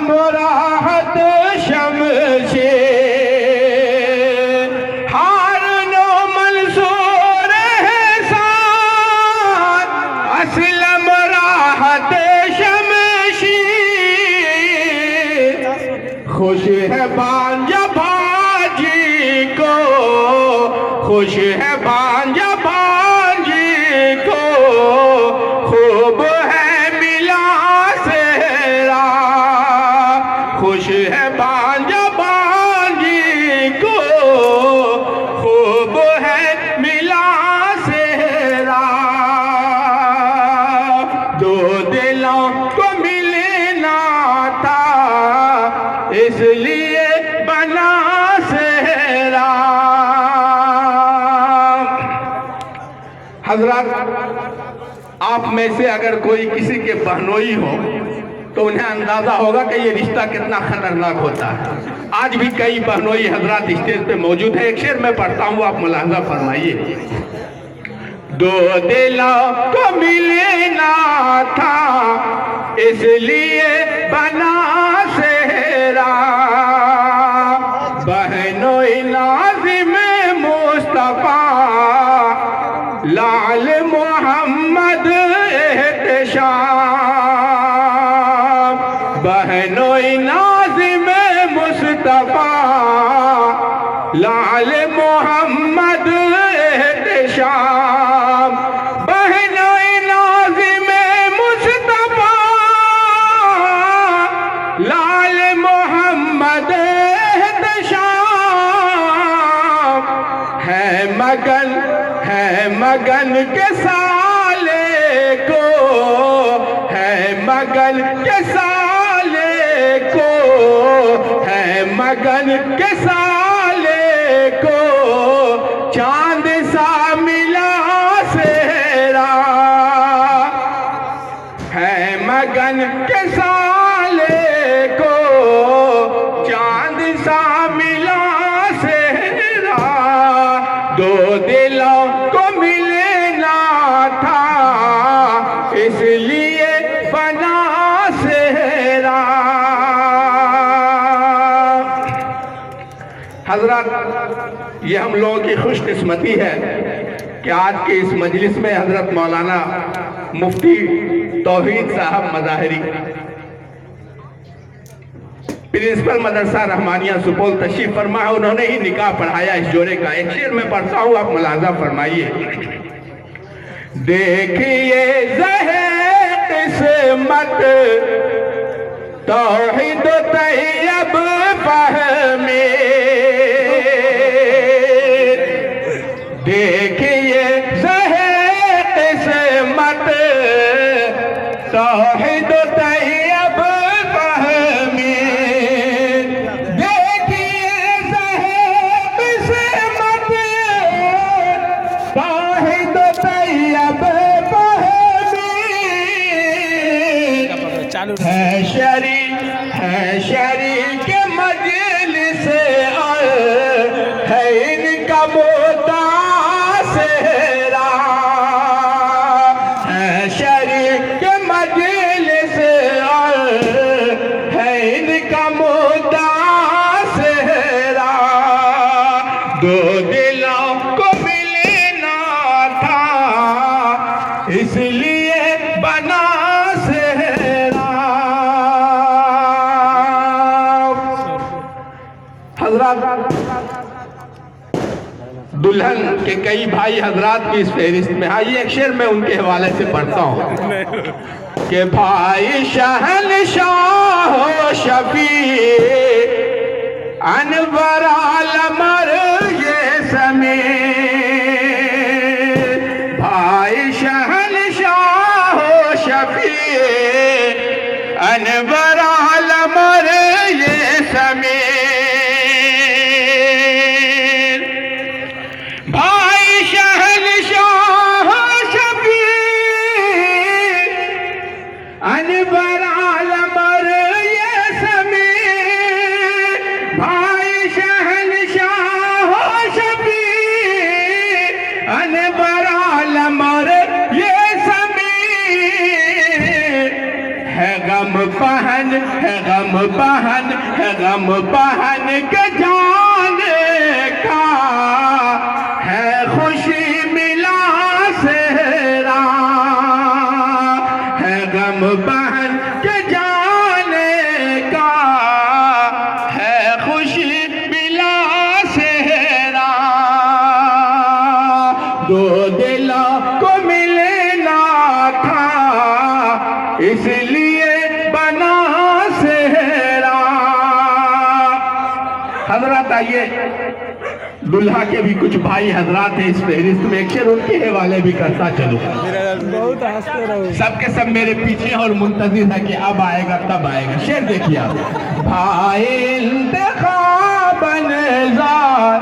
मुराहत शमशेर हारून मंसूर एहसान असलम राहत शमशीर खुश है बांजा बाजी को खुश है बांजा बाजी को खूब है मिला सेहरा खुश है बांजा बाजी को खूब है मिला सेहरा दो दिलों को मिलना था इसलिए बना सेहरा। हजरत, आप में से अगर कोई किसी के बहनोई हो तो उन्हें अंदाजा होगा कि ये रिश्ता कितना खतरनाक होता है। आज भी कई बहनोई हजरत स्टेज पे मौजूद है। एक शेर मैं पढ़ता हूँ, आप मुलाहजा फरमाइए। दो दिलों को मिलना था इसलिए बना सेहरा बहनोई नाज़िम मुस्तफा लाल मोहम्मद एहतशाम बहनोई नाज़िम मुस्तफा लाल मोहम्मद एहतशाम बहनोई नाज़िम मुस्तफा लाल मोहम्मद एहतशाम है मगन के साले को है मगन के साले को है मगन के साले को चांद सा मिला सेहरा है मगन के साले को चांद सा मिला सेहरा दो दिलों को मिलना था इसलिए बना सेहरा। हजरत, ये हम लोगों की खुशकिस्मती है कि आज के इस मजलिस में हजरत मौलाना मुफ्ती तौहीद साहब मज़ाहिरी प्रिंसिपल मदरसा रहमानिया सुपौल तशरीफ फरमा है। उन्होंने ही निकाह पढ़ाया इस जोड़े का। एक शेर में पढ़ता हूँ, आप मुलाजा फरमाइए। देखिए ज़हे किस्मत तौहीद तैयब फहमे देखिए ज़हे किस्मत तौहीद तैयब फहमे है शरीक के मजलिस है इनका मोता सेहरा है शरीक के मजलिस है इनका मोता सेहरा दो दिलों को मिलना था इसलिए बना दुल्हन के कई भाई हजरात की इस फहरिस्त में। आइए एक शेर मैं उनके हवाले से पढ़ता हूँ कि भाई शहनशाह हो शफी अनवर आलमर ये समीर भाई शहनशाह हो शफी अनवर आलमर ये समीर अनवर आलमर ये समीर भाई शहनशाह गम बहन है गम बहन के जाने का, है खुशी मिला सेहरा, है गम बहन के जाने का, है खुशी मिला सेहरा। दो दिला को मिलना था इसलिए बना सेहरा। हजरत आइए, दुल्हा के भी कुछ भाई हजरात हैं इस फहरिस्त में, एक शेर उनके हवाले भी करता चलूं। बहुत हंसते रहो। सबके सब मेरे पीछे और मुंतजिर है कि अब आएगा तब आएगा। शेर देखिए आप। भाई इंतखाबन ज़ात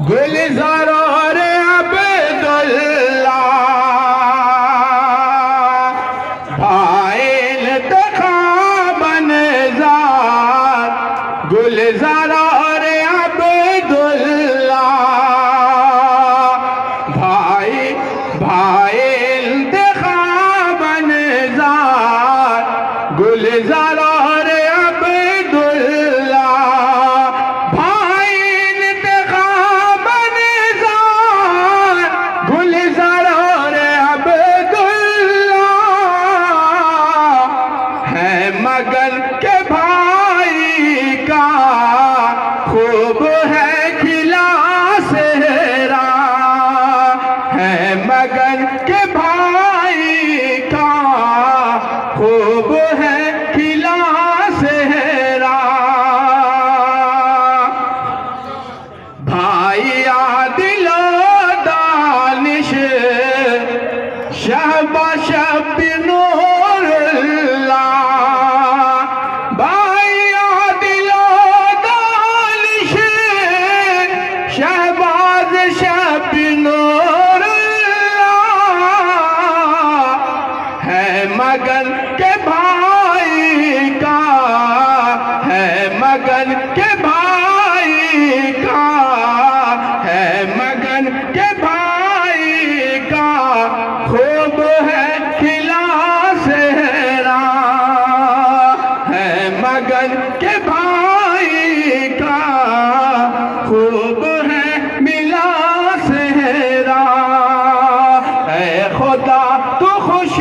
गुलजार और अब्दुल्ला, भाई इंतखाबन ज़ात गुलजार और अब्दुल्ला, भाई भाई इंतखाबन ज़ात गुलजार और अब्दुल्ला, भाई इंतखाबन ज़ात गुलजार और अब्दुल्ला, है मगन के भाई का खूब है खिला सेहरा, है मगन के भाई का खूब है खिला सेहरा। भाई आदिल दानिश शहबाज नूरुल्लाह, भाई आदिल दानिश शहबाज नूरुल्लाह, है मगन के भाई का, है मगन के भाई का, है मगन के भाई का खूब है खिला सेहरा, है मगन के भाई का खूब है मिला सेहरा। है खुदा तो खुश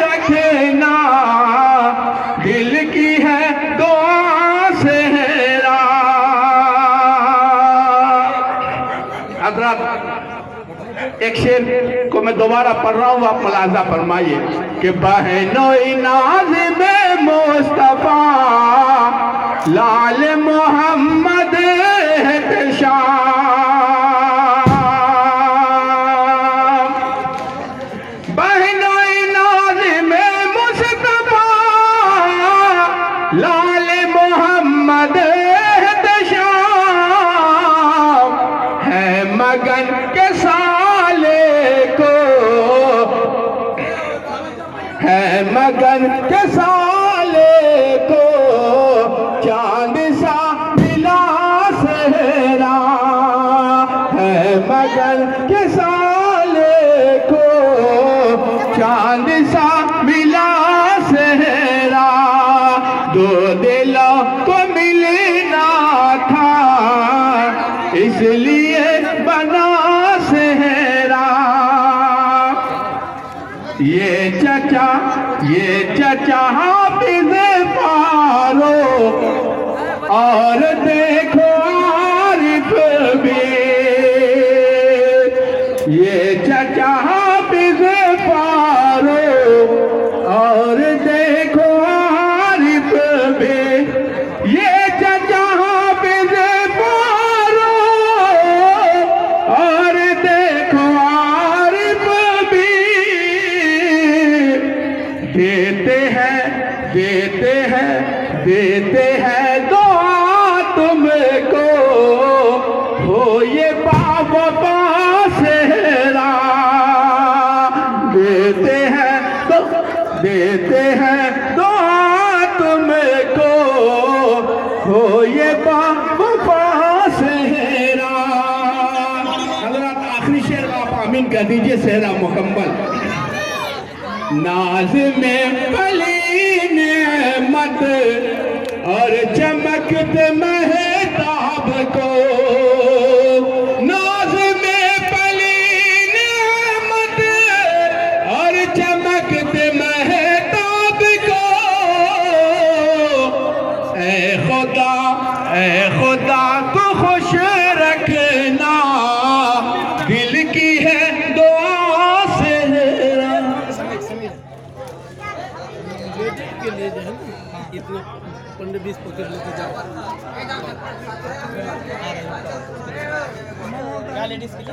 रखना दिल की है दुआ सेहरा। हज़रात, एक शेर को मैं दोबारा पढ़ रहा हूँ, आप मुलाज़ा फरमाइए कि बहनोई नाज़ में मुस्तफ़ा लाल मोहम्मद एहतशाम, बहनोई नाज़ में मुस्तफ़ा लाल मोहम्मद एहतशाम, है मगन के साले को, है मगन के साले को चांद सा मिला सेहरा, है मगन के साले को चांद सा मिला सेहरा। दो दिलों को मिलना था इसलिए बना सेहरा। ये चचा हाफिज फारूक और देखो आरिफ भी, ये चचा हाफिज फारूक और देखो आरिफ भी, ये चचा हाफिज फारूक और देखो आरिफ भी, देते हैं दुआ तुमको, हो ये बाबा सेहरा। देते हैं दुआ तुमको, हो ये बाबा सेहरा। हज़रत आखिरी शेर आप आमीन कर दीजिए, सेहरा मुकम्मल। नाज में पली नेमत चमकते महताब को, नाज में पली नेमत और चमकते महताब को। ए खुदा को खुश रखना दिल की है दुआ से। के लिए जो है ना इतना 15-20 पकड़ लेके जाओ।